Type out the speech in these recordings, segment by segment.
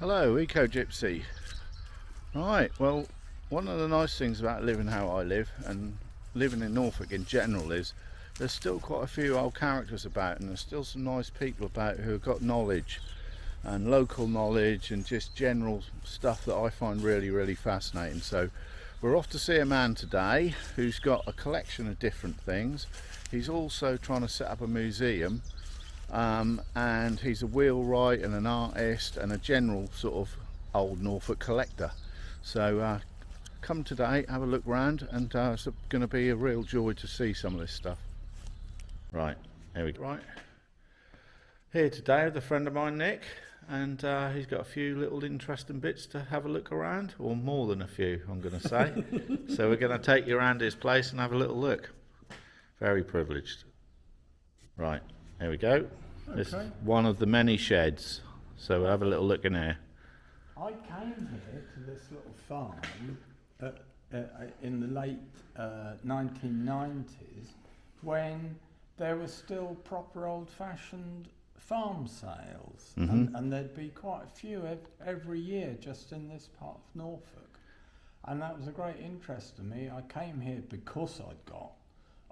Hello, Eco Gypsy. Right, well, one of the nice things about living how I live and living in Norfolk in general is there's still quite a few old characters about, and there's still some nice people about who have got knowledge and local knowledge and just general stuff that I find really fascinating. So we're off to see a man today who's got a collection of different things. He's also trying to set up a museum, and he's a wheelwright and an artist and a general sort of old Norfolk collector. So come today, have a look round, and it's going to be a real joy to see some of this stuff. Right, here we go. Right, here today with a friend of mine, Nick, and he's got a few little interesting bits to have a look around, or more than a few, I'm going to say. So we're going to take you around his place and have a little look. Very privileged. Right, here we go. Okay. This is one of the many sheds, so we'll have a little look in here. I came here to this little farm in the late 1990s when there were still proper old-fashioned farm sales, and there'd be quite a few every year just in this part of Norfolk, and that was a great interest to me. I came here because I'd got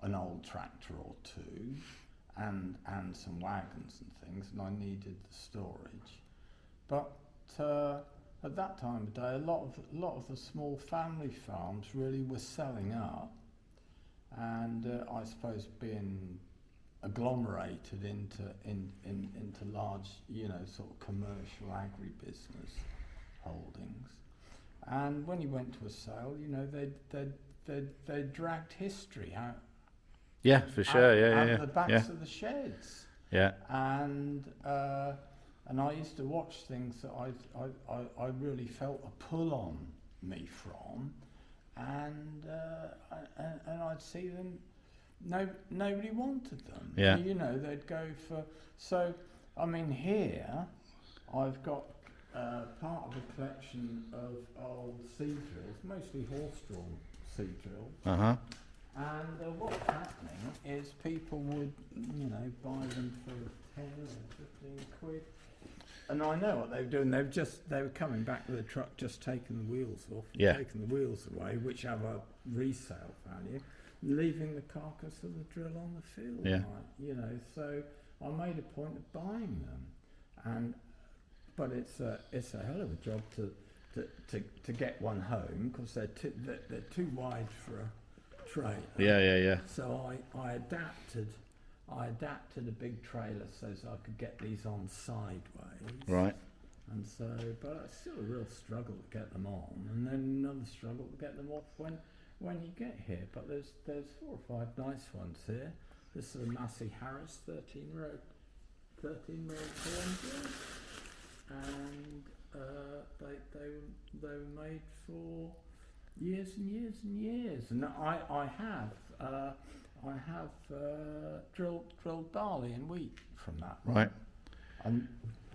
an old tractor or two and some wagons and things, and I needed the storage. But at that time of day, a lot of the small family farms really were selling up, and I suppose being agglomerated into large, sort of commercial agribusiness holdings. And when you went to a sale, they dragged history out. Yeah, for sure. Out the backs of the sheds. Yeah. And I used to watch things that I really felt a pull on me from, and I'd see them. Nobody wanted them. Yeah. They'd go for. So I mean, here I've got part of a collection of old seed drills, mostly horse-drawn seed drills. And what's happening is people would, buy them for 10 or 15 quid. And I know what they were doing. They were coming back with a truck, just taking the wheels off, and taking the wheels away, which have a resale value, leaving the carcass of the drill on the field. Yeah. So I made a point of buying them, but it's a hell of a job to get one home, because they're too wide for a trailer. Yeah. So I adapted a big trailer so I could get these on sideways. Right. And so, but it's still a real struggle to get them on, and then another struggle to get them off when you get here. But there's 4 or 5 nice ones here. This is a Massey Harris 13 row 400, and they were made for years and years and years. And I have drilled barley and wheat from that. Right.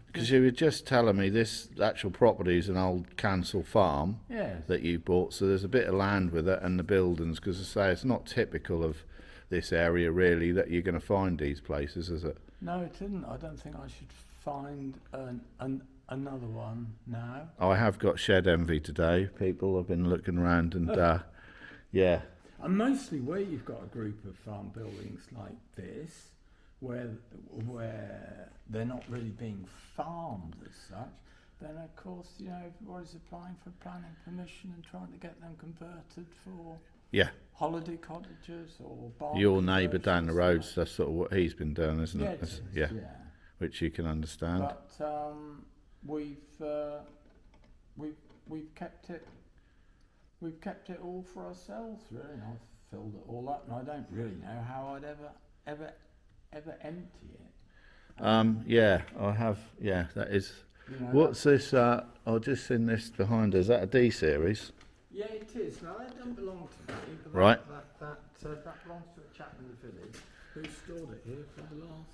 Because you were just telling me this actual property is an old council farm that you bought, so there's a bit of land with it and the buildings, because I say it's not typical of this area really that you're going to find these places, is it? No, it isn't. I don't think I should find another one now. I have got shed envy today. People have been looking around and yeah. And mostly where you've got a group of farm buildings like this, where they're not really being farmed as such, then of course everybody's applying for planning permission and trying to get them converted for holiday cottages or barn. Your neighbour down the road, that's sort of what he's been doing, isn't it? It is, yeah. Which you can understand. But we've kept it. We've kept it all for ourselves, really. And I've filled it all up, and I don't really know how I'd ever empty it. Yeah, I have. Yeah, that is. What's this? I've just seen this behind us. Is that a D series? Yeah, it is. Now that doesn't belong to me. But right. That belongs to a chap in the village who stored it here for the last,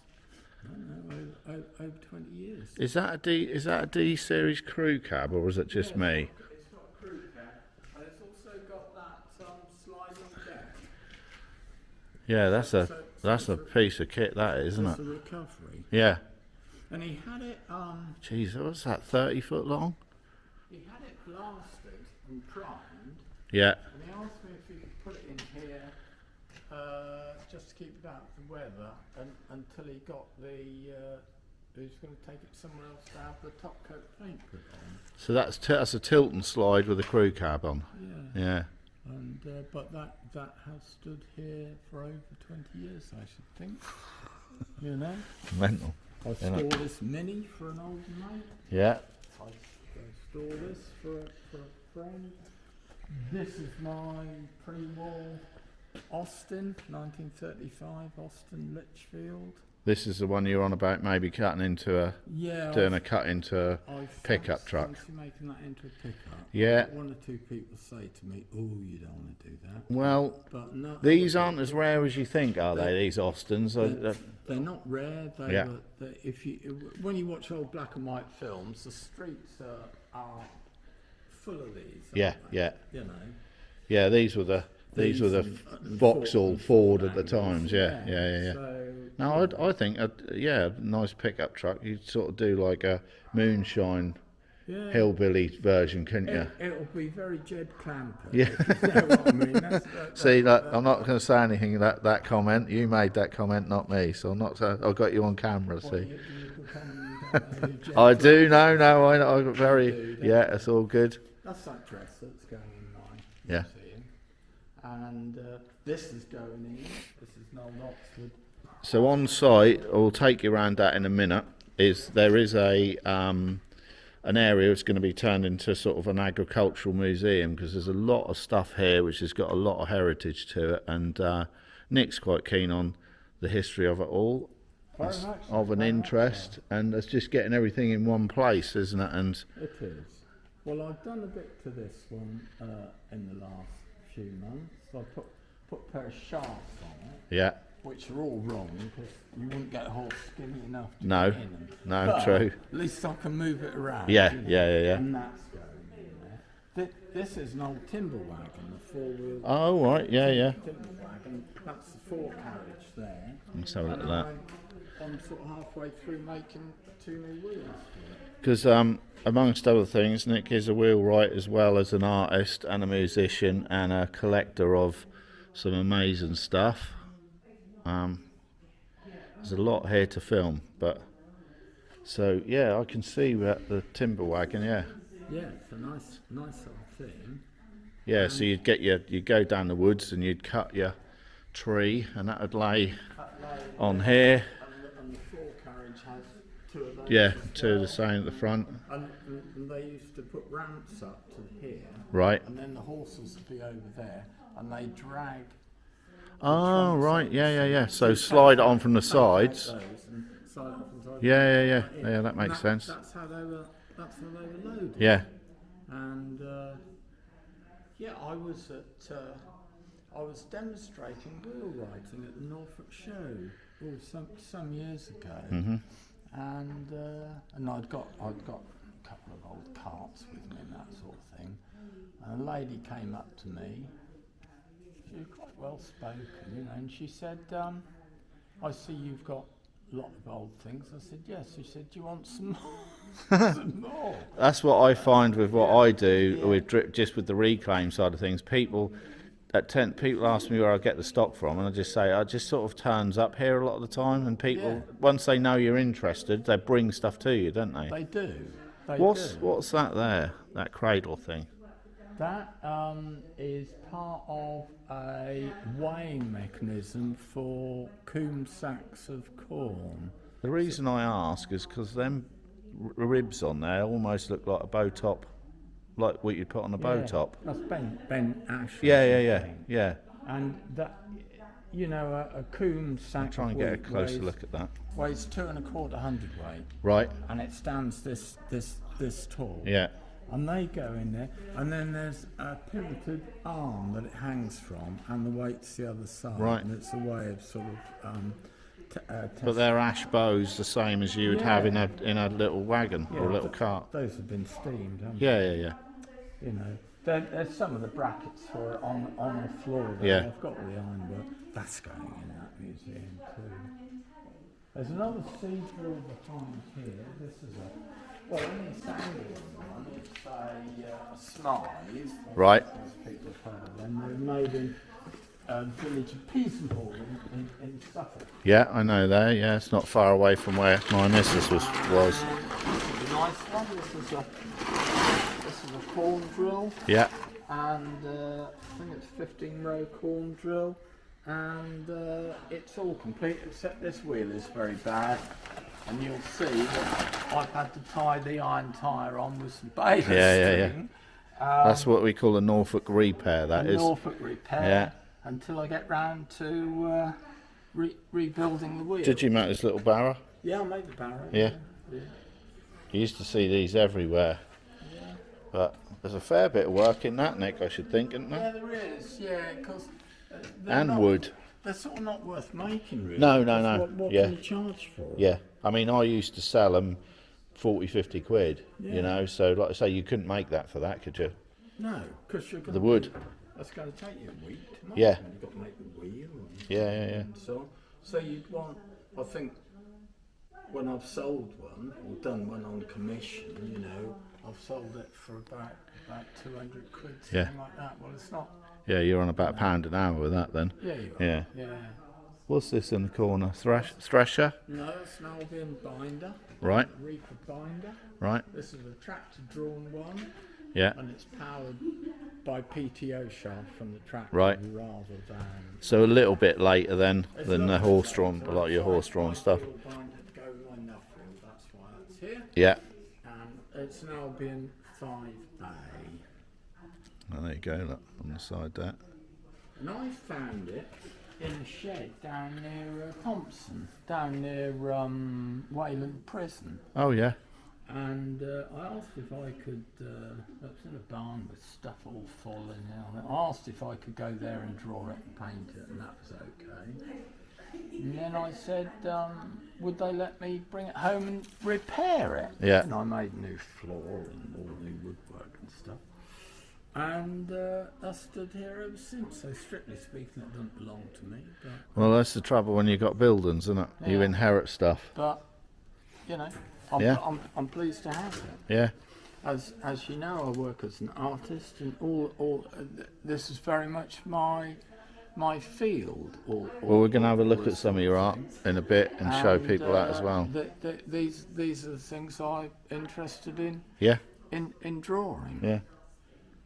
over 20 years. Is that a D series crew cab, or is it just me? It's got a crew cab, and it's also got that sliding deck. Yeah, that's a piece of kit, that is, isn't it? That's a recovery. Yeah. And he had it. Jeez, what's that? 30 foot long? He had it blasted and primed. Yeah. And he asked me if he could put it in here, just to keep it out of the weather, until he got the. He was going to take it somewhere else to have the top coat paint put on. So that's a tilt and slide with a crew cab on. Yeah. Yeah. And but that has stood here for over 20 years, I should think. You know. Mental. I store this Mini for an old mate. Yeah. I store this for a friend. This is my pre-war Austin, 1935 Austin Litchfield. This is the one you're on about, maybe cutting into a, doing a cut into a pickup truck. Fancy making that into a pickup. Yeah. One or two people say to me, "Oh, you don't want to do that." Well, but no, these aren't as rare as you think, are they? These Austins. They're not rare. If when you watch old black and white films, the streets are full of these. Yeah, they? yeah. You know. Yeah, these were the Vauxhall Ford at the times. Yeah. So, no, I think nice pickup truck. You'd sort of do like a moonshine hillbilly version, couldn't you? It'll be very Jed Clamper. Yeah. If you know what I mean. See, I'm not going to say anything that comment. You made that comment, not me. So I'm not. I've got you on camera. See. I do. No. I got very. Yeah, it's all good. That's that dress that's going in my museum. And this is going in. This is an old Oxford. So on site, I'll take you around that in a minute. There is an area that's going to be turned into sort of an agricultural museum, because there's a lot of stuff here which has got a lot of heritage to it, and Nick's quite keen on the history of it all. It's of an interest, and it's just getting everything in one place, isn't it? And it is. Well, I've done a bit to this one in the last few months. I put a pair of shafts on it. Yeah. Which are all wrong, because you wouldn't get a horse skinny enough to get in them. No, true. At least I can move it around. Yeah. And that's going in there. This is an old timber wagon, the four-wheel. Oh, right, yeah. Timber wagon. That's the four carriage there. Let's have a look at that. I'm sort of halfway through making 2 new wheels for it. Because amongst other things, Nick is a wheelwright as well as an artist and a musician and a collector of some amazing stuff. There's a lot here to film, but so yeah, I can see that the timber wagon. Yeah, it's a nice little thing. Yeah, so you'd go down the woods and you'd cut your tree, and that would lay on here. And the floor carriage has 2 of those. Yeah, 2 of the same at the front. And they used to put ramps up to here. Right. And then the horses would be over there, and they drag. Oh, right, yeah. So slide it on from the sides. Yeah, that makes sense. That's how they were loaded. Yeah. And I was demonstrating wheelwrighting at the Norfolk show some years ago. Mm-hmm. And I'd got a couple of old carts with me and that sort of thing. And a lady came up to me. She was quite well spoken, and she said, "I see you've got a lot of old things." I said, "Yes." She said, "Do you want some more?" Some more. That's what I find with what I do with just with the reclaim side of things. People ask me where I get the stock from, and I just say it just sort of turns up here a lot of the time. And people, once they know you're interested, they bring stuff to you, don't they? They do. What's that there? That cradle thing? That is part of a weighing mechanism for coombe sacks of corn. The reason I ask is because them ribs on there almost look like a bow top, like what you'd put on a bow top. That's Ben Ash. Yeah. And that, a coombe sack. I'll try and get a closer look at that. Weighs 2 1/4 hundredweight. Right. And it stands this tall. Yeah. And they go in there, and then there's a pivoted arm that it hangs from, and the weight's the other side. Right. And it's a way of sort of. But they're ash bows, the same as you would have in a little wagon or a little cart. Those have been steamed, haven't they? Yeah. There's some of the brackets for it on the floor there. I've got all the ironwork. That's going in that museum too. There's another seed drill behind here. This is a, well, in the Sandy one, it's a slide. Right. As people call them. They're made in village of Peasenhall in Suffolk. Yeah, I know there. Yeah, it's not far away from where my missus was. This is a nice one. This is a corn drill. Yeah. And I think it's 15-row corn drill. And it's all complete except this wheel is very bad. And you'll see that I've had to tie the iron tyre on with some baling string. That's what we call a Norfolk repair, that is. Norfolk repair. Yeah. Until I get round to rebuilding the wheel. Did you make this little barrow? Yeah, I made the barrow. Yeah. Yeah. You used to see these everywhere. Yeah. But there's a fair bit of work in that, Nick, I should think, isn't there? Yeah, there is. Yeah, because And wood. They're sort of not worth making, really. No. What Yeah. can you charge for? Yeah. I mean, I used to sell them 40, 50 quid, Yeah. you know, so like I say, you couldn't make that for that, could you? No, because you're going The wood. That's going to take you a week to make. Yeah. And you've got to make the wheel. And Yeah. And so on. So you'd want, I think, when I've sold one, or done one on commission, you know, I've sold it for about 200 quid, something Yeah. like that. Well, it's not. Yeah, you're on about £1 an hour with that then. Yeah, you are. Yeah. Yeah. What's this in the corner? Thresher? No, it's an Albion binder. Right. Reaper binder. Right. This is a tractor drawn one, Yeah. and it's powered by PTO shaft from the tractor Right. rather than. So a little bit later then It's than not the horse-drawn, a lot of your horse-drawn stuff. Binder to go with my Nuffield, that's why that's here. Yeah. And it's an Albion 5A. Oh, there you go, look, on the side there. And I found it in a shed down near Thompson, down near Wayland Prison. Oh, yeah. And I asked if I could, it was in a barn with stuff all falling out. I asked if I could go there and draw it and paint it, and that was okay. And then I said, would they let me bring it home and repair it? Yeah. And I made new floor and all new woodwork and stuff. And I stood here ever since. So strictly speaking, it doesn't belong to me. Well, that's the trouble when you've got buildings, isn't it? You Yeah. inherit stuff. But you know, I'm pleased to have it. Yeah. As you know, I work as an artist, and all this is very much my field. Well, we're going to have a look at some of your art in a bit and show people that as well. These are the things I'm interested in. Yeah. In drawing. Yeah.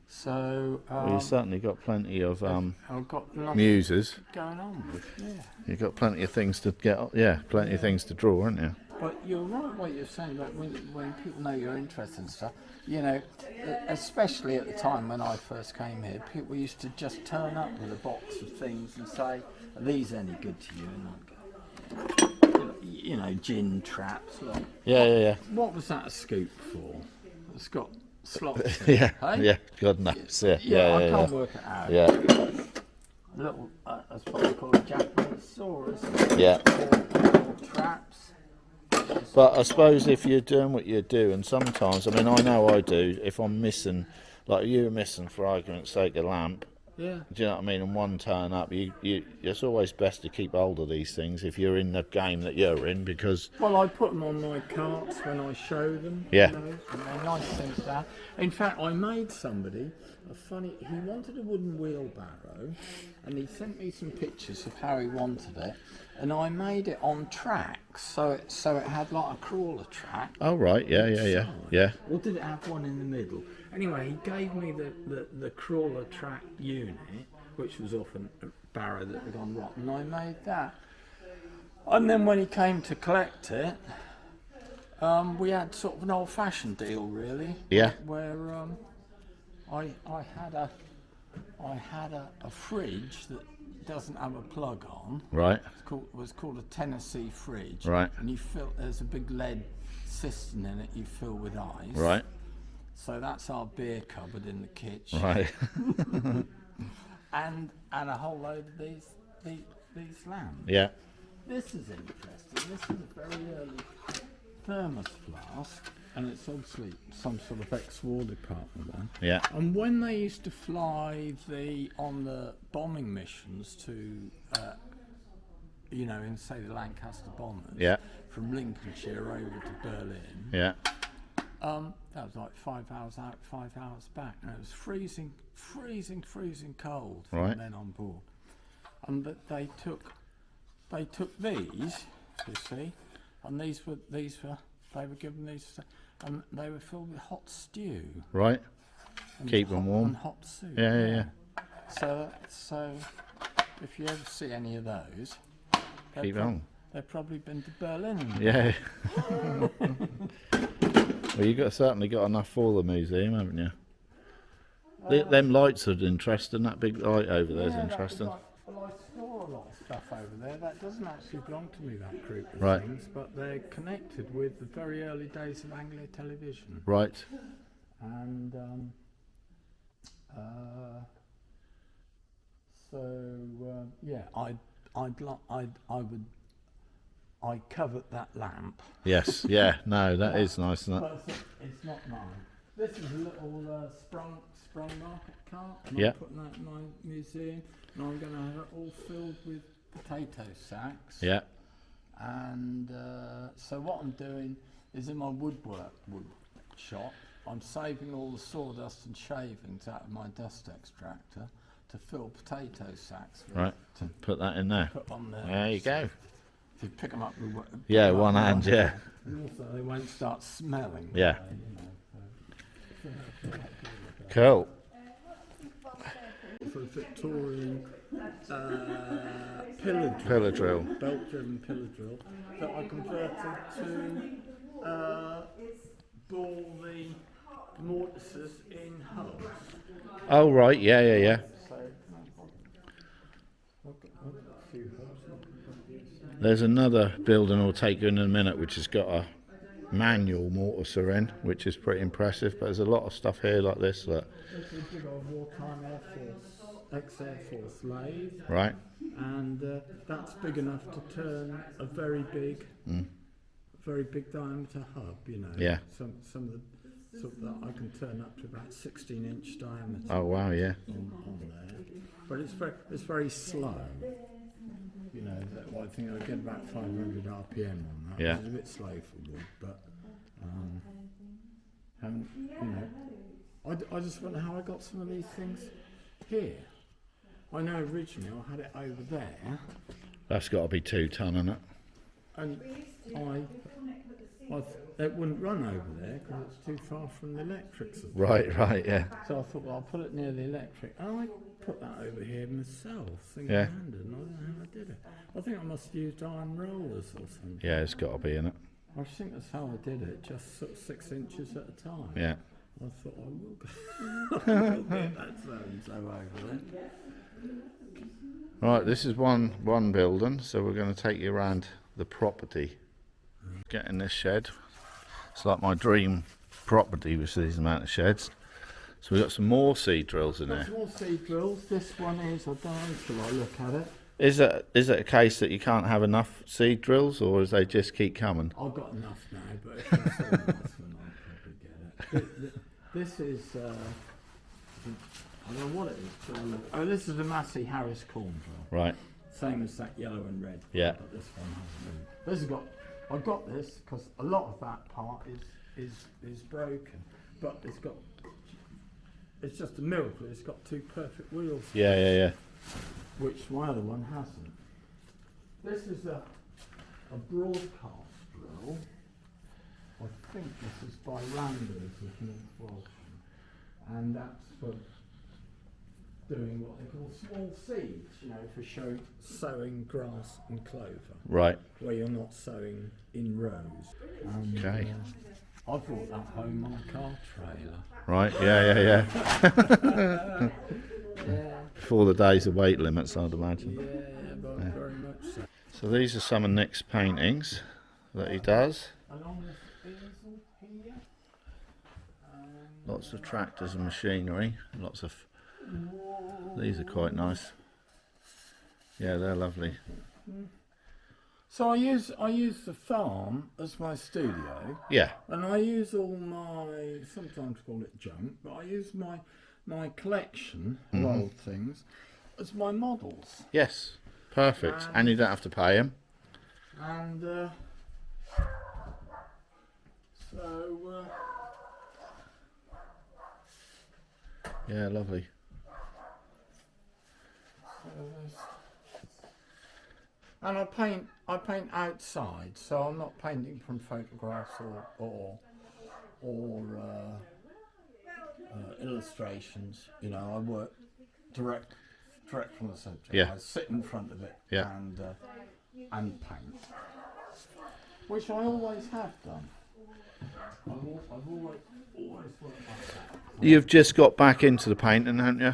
So Well, you've certainly got plenty of I've got nothing muses. going on with. Yeah. You've got plenty of things to get. Yeah, plenty of things to draw, haven't you? But you're right what you're saying about when people know you're interested in stuff, you know, especially at the time when I first came here, people used to just turn up with a box of things and say, are these any good to you? And I'd go, you know, gin traps. Look. Yeah. What was that a scoop for? It's got slots. Yeah, Hey? yeah, God knows. Yeah, I can't work it out. Yeah, Little, that's what they call a Japanese yeah. or traps. But I suppose if you're doing what you do, and sometimes, I mean, I know I do, if I'm missing, like you were missing, for argument's sake, a lamp, Yeah. do you know what I mean, and one turn up, it's always best to keep hold of these things if you're in the game that you're in, because... Well, I put them on my carts when I show them. Yeah. You know, and they're nice things to have. In fact, I made somebody he wanted a wooden wheelbarrow, and he sent me some pictures of how he wanted it, and I made it on tracks, so it had like a crawler track. Oh, right, yeah. Or did it have one in the middle? Anyway, he gave me the crawler track unit, which was often a barrow that had gone rotten, and I made that. And then when he came to collect it, we had sort of an old-fashioned deal, really. Yeah. Where I had a fridge that doesn't have a plug on. Right, It was called a Tennessee fridge. Right. And there's a big lead cistern in it you fill with ice. right, So that's our beer cupboard in the kitchen. right. And a whole load of these lamps. Yeah, This is interesting. This is a very early thermos flask, and it's obviously some sort of ex-war department one. yeah, And when they used to fly on the bombing missions to you know, in say the Lancaster bombers, Yeah. from Lincolnshire over to Berlin. Yeah. That was like 5 hours out, 5 hours back, and it was freezing cold from Right. then on board. And but they took these, you see, and these were they were given these, and they were filled with hot stew. Right. And Keep them warm. And hot soup. Yeah. So if you ever see any of those, Keep on. they've probably been to Berlin. Yeah. Well, you've certainly got enough for the museum, haven't you? Them lights are interesting. That big light over there is interesting. Well, I store a lot of stuff over there. That doesn't actually belong to me, that group of Right. things, but they're connected with the very early days of Anglia television. Right. And I covet that lamp. Yes. Yeah. No, that is nice, isn't it? But it's not mine. This is a little sprung market cart. And Yeah. I'm putting that in my museum, and I'm going to have it all filled with potato sacks. Yeah. And so what I'm doing is in my wood shop, I'm saving all the sawdust and shavings out of my dust extractor to fill potato sacks with. Right. Put that in there. Put on there. There you go. If you pick them up with Yeah, one hand. Yeah. And also they won't start smelling. Yeah. You know, Cool. for Victorian pillar Pillar drill. belt-driven pillar drill that I converted to bore the mortises in hubs. Oh right. Yeah. So I've got a few hubs. There's another building I'll take you in a minute, which has got a manual mortiser in, which is pretty impressive. But there's a lot of stuff here like this. That. This is a big old wartime Air Force, ex-Air Force lathe. Right. And that's big enough to turn a very big diameter hub, you know. Yeah. Some of the sort that I can turn up to about 16-inch diameter. Oh wow. Yeah. On there, but it's very slow. You know, I think I get about 500 RPM on that. Yeah. It's a bit slow for wood, but you know, I just wonder how I got some of these things here. I know originally I had it over there, That's got to be 2 ton, isn't it? and it wouldn't run over there because it's too far from the electrics. Right. Yeah. So I thought, well, I'll put it near the electric. And I put that over here myself, Yeah. single-handed, and I don't know how I did it. I think I must have used iron rollers or something. Yeah, it's got to be in it. I think that's how I did it, just sort of 6 inches at a time. Yeah. I thought I will get that so-and-so over there. Right, this is one building, so we're going to take you around the property. Get in this shed. It's like my dream property with these amount of sheds. So we've got some more seed drills in there. More seed drills. This one is, I don't know until I look at it. Is it a case that you can't have enough seed drills, or is they just keep coming? I've got enough now, but if I saw a nice one, I'll probably get it. This is, I don't know what it is. Oh, this is the Massey Harris corn drill. Right. Same as that yellow and red. Yeah. But this one hasn't been. This has got. I got this because a lot of that part is broken, but it's got. It's just a miracle. It's got 2 perfect wheels. Yeah. Which my other one hasn't. This is a broadcast drill. I think this is by Randers of North Walsham, and that's for doing what they call small seeds, you know, for sowing grass and clover, Right. where you're not sowing in rows. And, Okay. I brought that home on a car trailer. Right. Yeah. Yeah, Before the days of weight limits, I'd imagine. but very much so. So these are some of Nick's paintings that he does. Along this easel here. Lots of tractors and machinery. Lots of. These are quite nice. Yeah, they're lovely. So I use the farm as my studio, Yeah. and I use all my, sometimes call it junk, but I use my collection of old things as my models. Yes. Perfect. And you don't have to pay him. And so Yeah, lovely. and I paint outside, so I'm not painting from photographs or illustrations. You know, I work direct from the subject. Yeah. I sit in front of it Yeah. and paint, which I always have done. I've always worked like that. You've just got back into the painting, haven't you?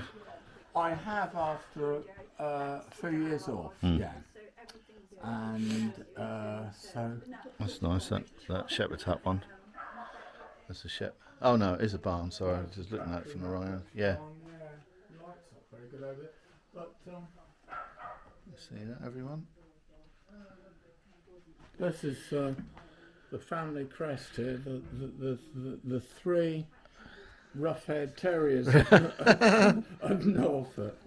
I have after a few years off, yeah. And so That's nice, that shepherd's hut one. That's a shepherd. Oh no, it is a barn, sorry, I was just looking at it from the right end. Yeah. The light's not very good over it, but See that, everyone? this is the family crest here. The three rough-haired terriers of Norfolk.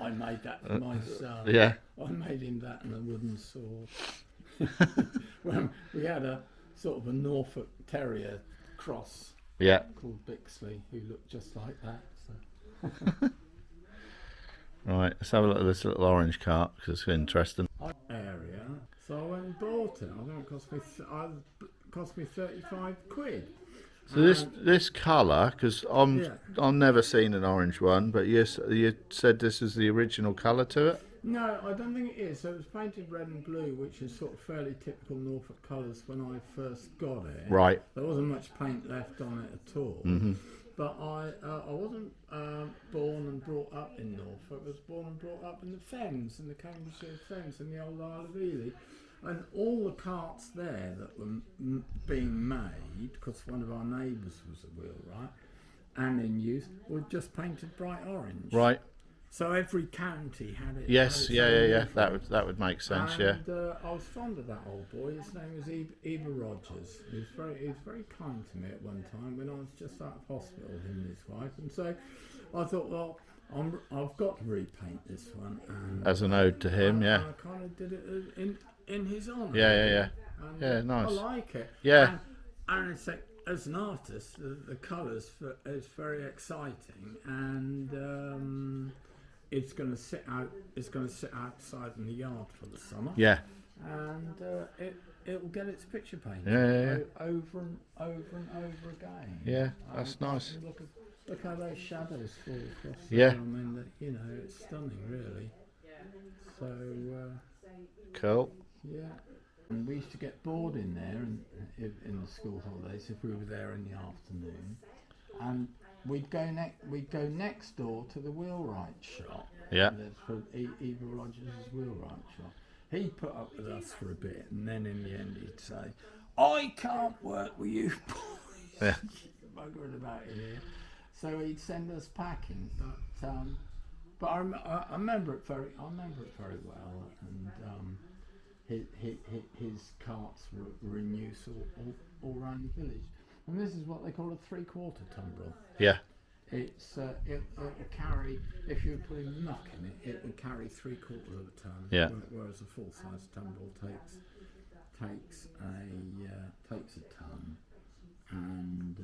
I made that for my son. Yeah. I made him that and a wooden sword. Well, we had a sort of a Norfolk Terrier cross Yeah. called Bixley, who looked just like that. So. Right, let's have a look at this little orange cart because it's interesting. Area, so I went and bought it. I think it cost me 35 quid. So this colour, because I've never seen an orange one, but you said this is the original colour to it. No, I don't think it is. So it was painted red and blue, which is sort of fairly typical Norfolk colours when I first got it. Right. There wasn't much paint left on it at all. Mm-hmm. But I wasn't born and brought up in Norfolk. I was born and brought up in the Fens, in the Cambridgeshire Fens, in the old Isle of Ely. And all the carts there that were being made, because one of our neighbours was a Wheelwright, and in use, were just painted bright orange. Right. So every county had it. Yes. had its own Yeah. That would make sense. and, Yeah. I was fond of that old boy. His name was Eva Rogers. He was very kind to me at one time when I was just out of hospital, him and his wife. And so I thought, well, I've got to repaint this one. And As an ode to him. Yeah. I kind of did it in his honour. Yeah. And Yeah, nice. I like it. Yeah. And it's like, as an artist, the colours is very exciting, and it's going to sit out. It's going to sit outside in the yard for the summer. Yeah. And it will get its picture painted. Yeah. Over and over again. Yeah, that's nice. Look how those shadows fall across. Yeah. I mean, it's stunning, really. So. Cool. Yeah. And we used to get bored in there in the school holidays if we were there in the afternoon, and we'd go next door to the Wheelwright shop. Yeah. That's for Eva Rogers' Wheelwright shop. He'd put up with us for a bit, and then in the end he'd say, "I can't work with you boys." Yeah. Buggering about in here. So he'd send us packing, but I remember it very well, and. His carts were in use all around the village, and this is what they call a 3/4 tumbrel. Yeah. It'll carry, if you're putting muck in it, it would carry 3/4 of a ton. Yeah. Whereas a full size tumbrel takes a ton, and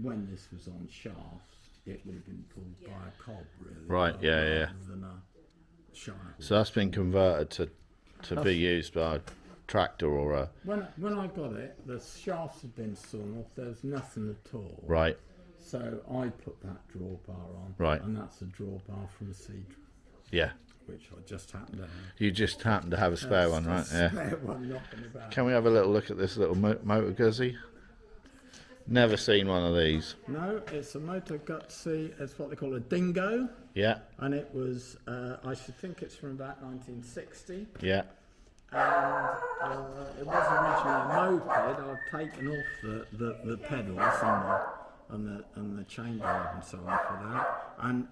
when this was on shafts, it would have been pulled by a cob, really. Right. Yeah. Rather than a shaft. So that's been converted to be used by a tractor or a... When I got it, the shafts had been sawn off. There was nothing at all. Right. So I put that drawbar on. Right. And that's a drawbar from a seed, Yeah. which I just happened to have. You just happen to have a spare one, right? Yeah. Spare one knocking about. Can we have a little look at this little motor guzzi? Never seen one of these. No, it's a motor gutsy. It's what they call a dingo. Yeah. And it was, I should think it's from about 1960. Yeah. And it was originally a moped. I've taken off the pedals and the chain drive and so on for that. And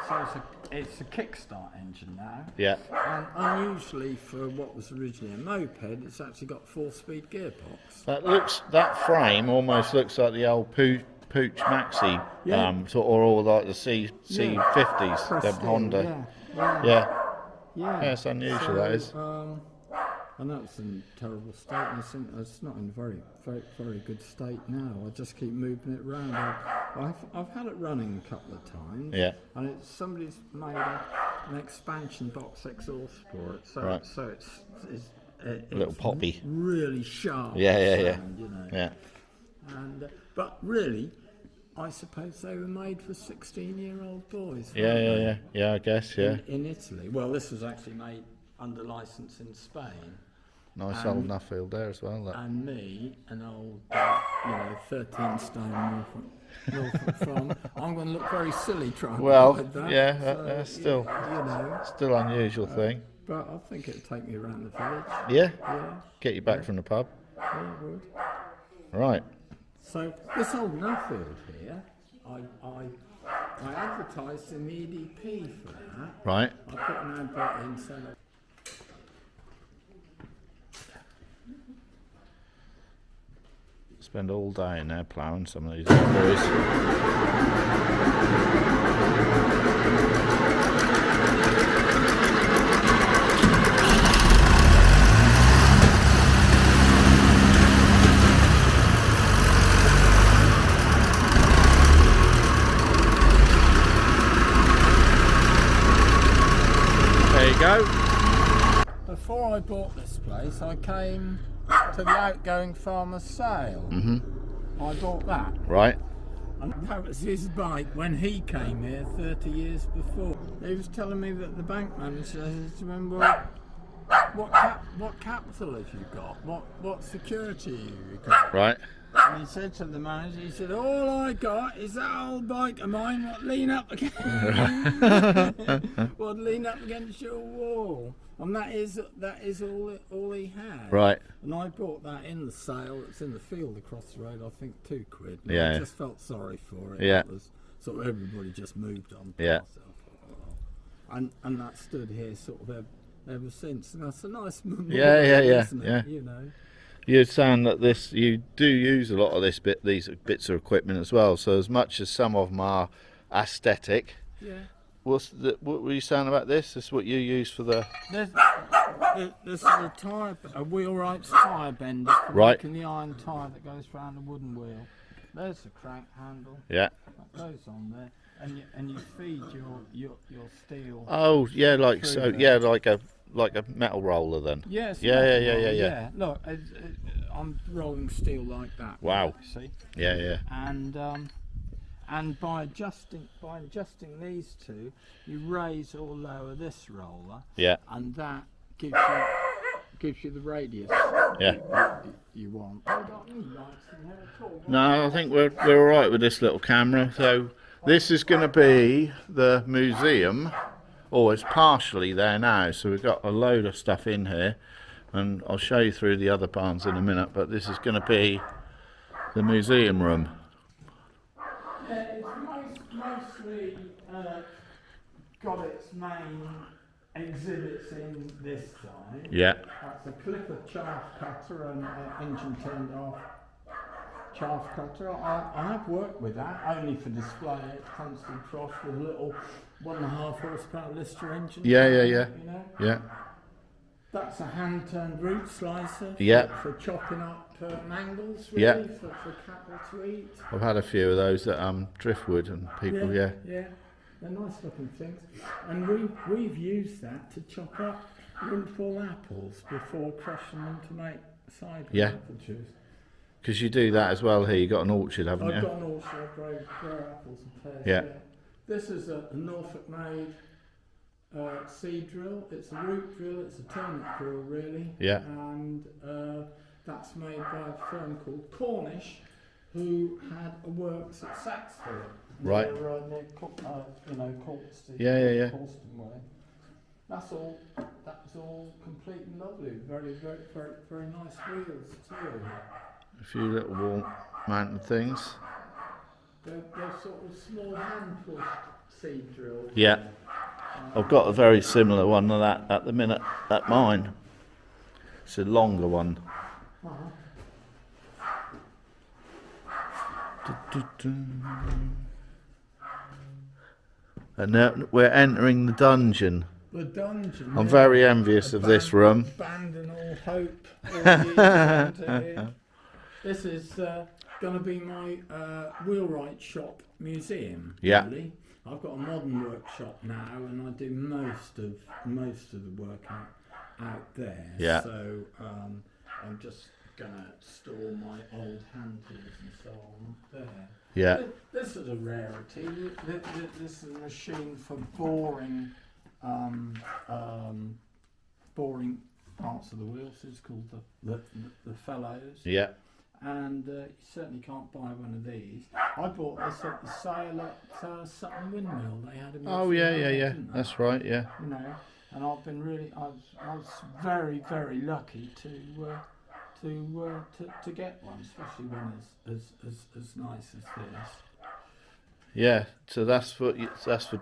so it's a kickstart engine now. Yeah. And unusually for what was originally a moped, it's actually got a 4-speed gearbox. That frame almost looks like the old Pooch Maxi, Yeah. or all like the C50s, them Prestige, Honda. Yeah. Yeah, it's unusual, that is. I know it's in terrible state, and it's not in very good state now. I just keep moving it around. I've had it running a couple of times. Yeah. And somebody's made an expansion box exhaust for it, so it's A little poppy. really sharp. Yeah. Sound, you know. Yeah. And but really, I suppose they were made for 16-year-old boys. Yeah, I guess, yeah. In Italy. Well, this was actually made under license in Spain. Nice old Nuffield there as well. That. And me, an old, 13 stone Norfolk farm, I'm going to look very silly trying to ride that. Yeah, So, that's still still unusual thing. But I think it'd take me around the village. Yeah. Get you back from the pub. Yeah, it would. Right. So this old Nuffield here, I advertised in the EDP for that. Right. I put an advert in saying. Spend all day in there ploughing some of these old boys. There you go. Before I bought this place, I came to the outgoing farmer's sale. I bought that. Right. And that was his bike when he came here 30 years before. He was telling me that the bank manager says, remember, what capital have you got? What security have you got? Right. And he said to the manager, he said, all I got is that old bike of mine what lean up against what lean up against your wall. And that is all he had. Right. And I bought that in the sale. It's in the field across the road. I think £2. And Yeah. I just felt sorry for it. Yeah. It was sort of everybody just moved on. Yeah. Past it. And that stood here sort of ever since. And that's a nice memorial. Yeah. Isn't it? Yeah. You know. You're saying that you do use a lot of these bits of equipment as well. So as much as some of them are aesthetic, Yeah. what were you saying about this? This is what you use for the This is a Wheelwright's tyre bender for Right. making the iron tyre that goes round the wooden wheel. There's the crank handle. yeah. That goes on there, and you feed your steel. Oh yeah, like Through so. there. Yeah, like a metal roller then. Yes. Yeah. Look, I'm rolling steel like that. Wow. See, Yeah. and by adjusting these two, you raise or lower this roller, Yeah. and that gives you the radius Yeah. you want. I got any lights in here at all? No, I think we're all right with this little camera. So this is going to be the museum. Oh, it's partially there now. So we've got a load of stuff in here, and I'll show you through the other barns in a minute. But this is going to be the museum room. Yeah, it's mostly got its main exhibits in this side. Yeah. That's a clipper chaff cutter and engine turned off chaff cutter. I have worked with that only for display. It comes to trough with a little 1.5 horsepower Lister engine. Yeah. You know? Yeah. That's a hand-turned root slicer. Yeah. For chopping up mangles, really, Yeah. for cattle to eat. I've had a few of those at driftwood and people. Yeah. Yeah, they're nice looking things. And we've used that to chop up windfall apples before crushing them to make cider Yeah. apple juice. Because you do that as well here. You've got an orchard, haven't I've you? got an orchard, I grow apples and pears. Yeah. This is a Norfolk made seed drill. It's a root drill, it's a turnip drill really. Yeah. And that's made by a firm called Cornish, who had a works at Saxford. Right. Near Colston. Yeah. Colston way. That was all complete and lovely. Very nice wheels too. A few little wall mounted things. They're sort of small hand pushed seed drills. Yeah. I've got a very similar one to that at the minute at mine. It's a longer one. And now we're entering the dungeon. The dungeon. I'm very envious of this room. Abandon all hope. All years into here. This is going to be my Wheelwright shop museum. Yeah. Really. I've got a modern workshop now, and I do most of the work out there. Yeah. So I'm just gonna store my old hand tools and so on there. Yeah. This is a rarity. This is a machine for boring boring parts of the wheels. It's called the fellows. Yeah. And you certainly can't buy one of these. I bought this at the sale at Sutton Windmill. They had a Oh yeah, yeah, yeah. That's right. Yeah. You know, and I've been really, I was very, very lucky to get one, especially one as nice as this. Yeah. So that's for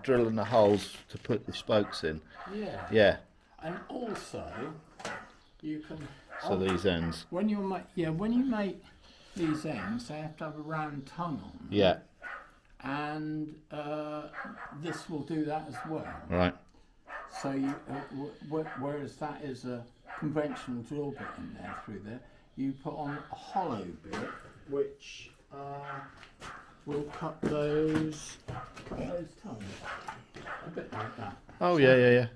drilling the holes to put the spokes in. Yeah. Yeah. And also, you can. So these ends. When you make these ends, they have to have a round tongue on them. Yeah. And this will do that as well. Right. So you, whereas that is a conventional drill bit in there through there, you put on a hollow bit which will cut those tongues a bit like that. Oh yeah, yeah, yeah.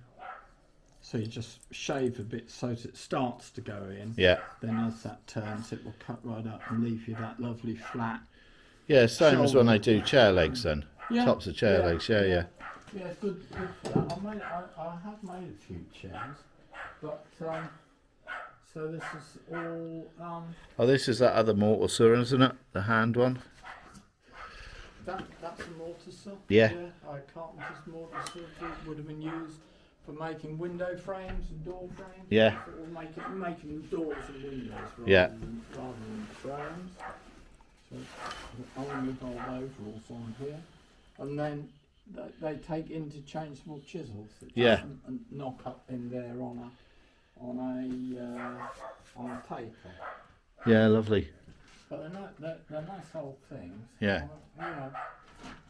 So you just shave a bit so that it starts to go in. Yeah. Then as that turns, it will cut right up and leave you that lovely flat. Yeah, same as when shoulder. I do chair legs then. Yeah. Tops of chair legs, yeah, yeah. Yeah, it's good for that. I have made a few chairs, but so this is all. Oh, this is that other mortar saw, isn't it? The hand one. That's a mortar saw. Yeah. I carpenter's mortar saw would have been used for making window frames and door frames. Yeah. Or making doors and windows Yeah. rather than frames. So I'll remove all the overalls on here, and then they take interchangeable chisels that Yeah. and knock up in there on a taper. Yeah, lovely. But they're nice old things. Yeah. You know,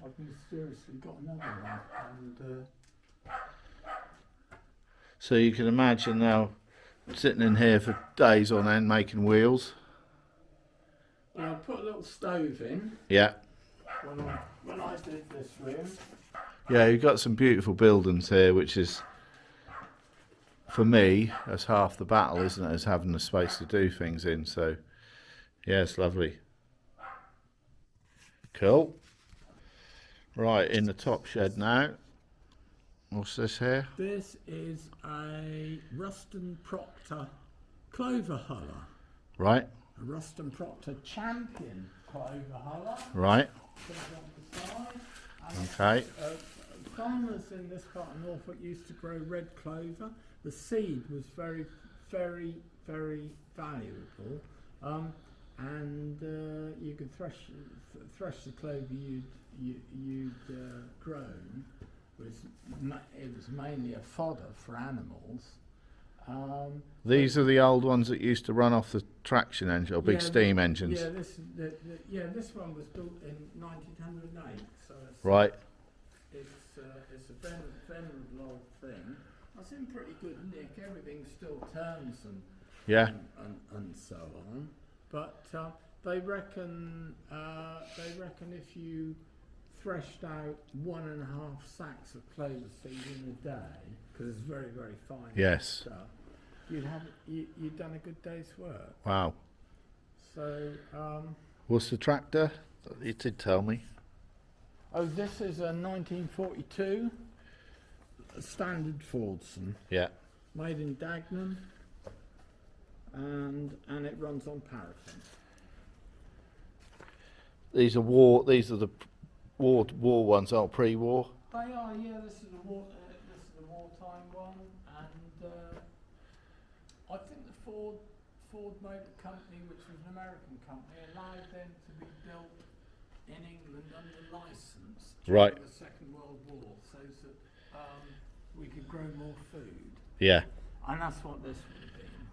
I've mysteriously got another one, and So you can imagine now sitting in here for days on end making wheels. I put a little stove in Yeah. when I did this room. Yeah, you've got some beautiful buildings here, which is, for me, that's half the battle, isn't it? Is having the space to do things in. So, yeah, it's lovely. Cool. Right, in the top shed now. What's this here? This is a Ruston Proctor clover huller. Right, A Ruston Proctor Champion clover huller. right. Put it on the side. And Okay. Farmers in this part of Norfolk used to grow red clover. The seed was very, very, very valuable, and you could thresh the clover you'd grown. It was mainly a fodder for animals. These are the old ones that used to run off the traction engine or big Yeah, steam engines. Yeah, this one was built in 1908, so it's Right. It's a venerable old thing. It's in pretty good nick. Everything still turns Yeah. and so on. But they reckon if you threshed out 1.5 sacks of clover seed in a day, because it's very, very fine Yes. stuff, you'd done a good day's work. Wow. So What's the tractor? You did tell me. oh, this is a 1942 standard Fordson, Yeah. made in Dagenham, and it runs on paraffin. These are the war ones, aren't pre-war? They are, yeah. This is a wartime one, and I think the Ford Motor Company, which was an American company, allowed them to be built in England under license during Right. the Second World War, so that we could grow more food, Yeah. and that's what this would have been.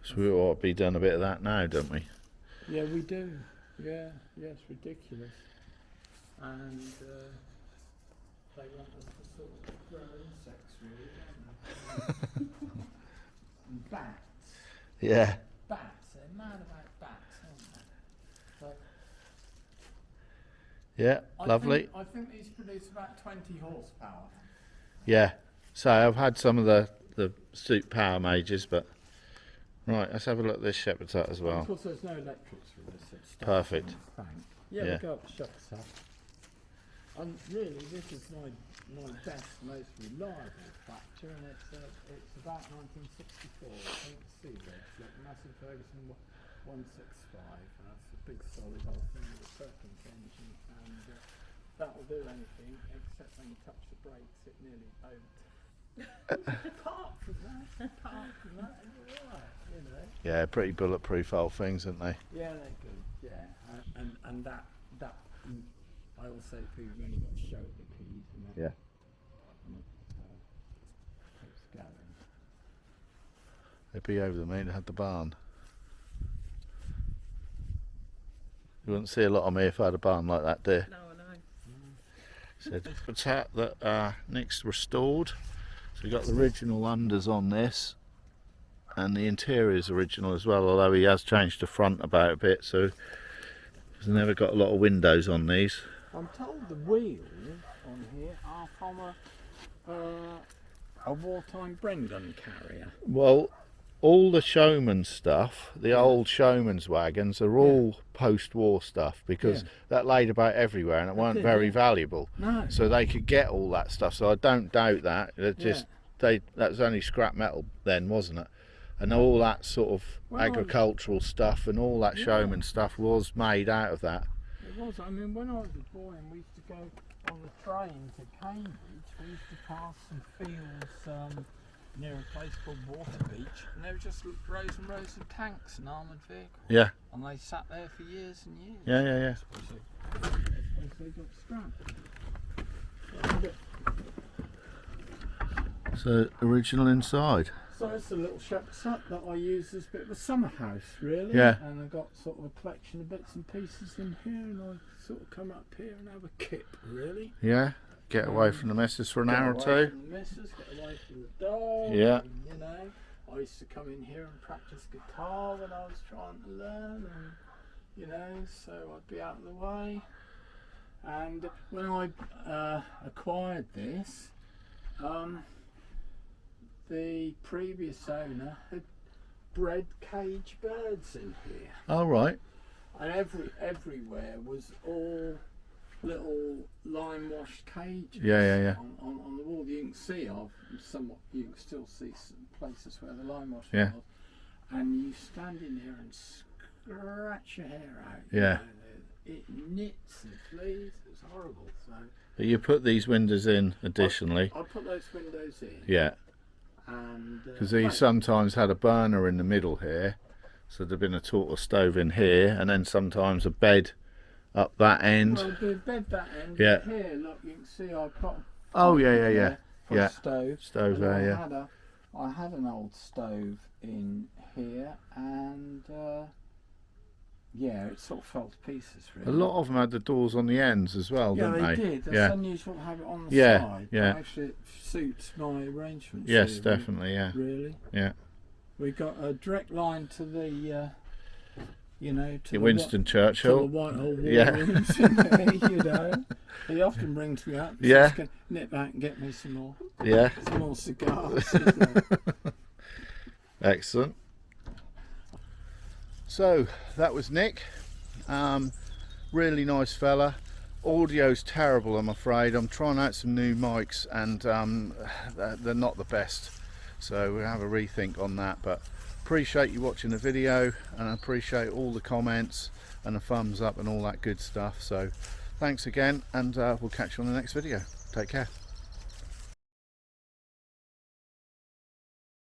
So we ought to be done a bit of that now, don't we? Yeah, we do. Yeah, it's ridiculous. And they want us to sort of grow insects, really, don't they? And bats. Yeah. Bats, they're mad about bats, aren't they? So Yeah, lovely. I think these produce about 20 horsepower. Yeah. So I've had some of the Suit Power Majors, but right, let's have a look at this shepherd's hut as well. Of course, there's no electrics for this. It's Perfect. Bank. Yeah. We'll go up the shepherd's hut. And really, this is my best, most reliable tractor, and it's about 1964. I think it's Seabridge, like massive Ferguson 165. And that's a big solid old thing with a Perkins engine, and that'll do anything except when you touch the brakes, it nearly apart from that, you're alright, you know. Yeah, pretty bulletproof old things, aren't they? Yeah, they're good. Yeah, and that I also think you've only got to show it the keys and that. Yeah. And it's going. They'd be over the main, had the barn. You wouldn't see a lot of me if I had a barn like that, dear. No, I know. So the hut that Nick's restored. So we've got the original unders on this, and the interior is original as well, although he has changed the front about a bit, so he's never got a lot of windows on these. I'm told the wheels on here are from a wartime Brendan carrier. Well, all the Showman stuff, the old Showman's wagons, are all post-war stuff, because that laid about everywhere and it weren't very valuable. No. So they could get all that stuff. So I don't doubt that. It just that was only scrap metal then, wasn't it? And all that sort of agricultural stuff and all that Showman stuff was made out of that. It was. I mean, when I was a boy and we used to go on the train to Cambridge, we used to pass some fields near a place called Water Beach, and there were just rows and rows of tanks and armoured vehicles. Yeah. And they sat there for years and years. Yeah. As they got scrapped. So original inside. So it's a little shepherd's hut that I use as a bit of a summer house, really. Yeah. And I've got sort of a collection of bits and pieces in here, and I sort of come up here and have a kip, really. Yeah. Get away from the missus for an hour or Get two. away from the missus, get away from the dog. Yeah. And, you know, I used to come in here and practice guitar when I was trying to learn, and you know, so I'd be out of the way. And when I acquired this, the previous owner had bred cage birds in here, All right. and everywhere was all little lime washed cages. Yeah. On the wall, you can see you can still see some places where the lime wash Yeah. was, and you stand in here and scratch your hair out. Yeah. You know, it knits and fleas. It's horrible. So But you put these windows in additionally. I put those windows in. Yeah. And Because he sometimes had a burner in the middle here, so there'd been a tortoise stove in here, and then sometimes a bed up that end. well, the bed that end. Yeah. Here, look, you can see I've got. Oh yeah. For a stove. Stove And there, yeah. I had an old stove in here, and yeah, it sort of fell to pieces. Really. A lot of them had the doors on the ends as well, Yeah, didn't they they? did. That's Yeah. unusual to have it on the Yeah, side. yeah. But actually, it suits my arrangements. Yes, here, definitely. Yeah. Really. Yeah. We got a direct line to the, you know, to Winston to the Churchill. Whitehall War Yeah. rooms. You know, he often brings me up. Yeah. Says, nip back and get me some more Yeah. cigars. Excellent. So that was Nick. Really nice fella. Audio's terrible, I'm afraid. I'm trying out some new mics, and they're not the best. So we'll have a rethink on that. But appreciate you watching the video, and I appreciate all the comments and the thumbs up and all that good stuff. So thanks again, and we'll catch you on the next video. Take care.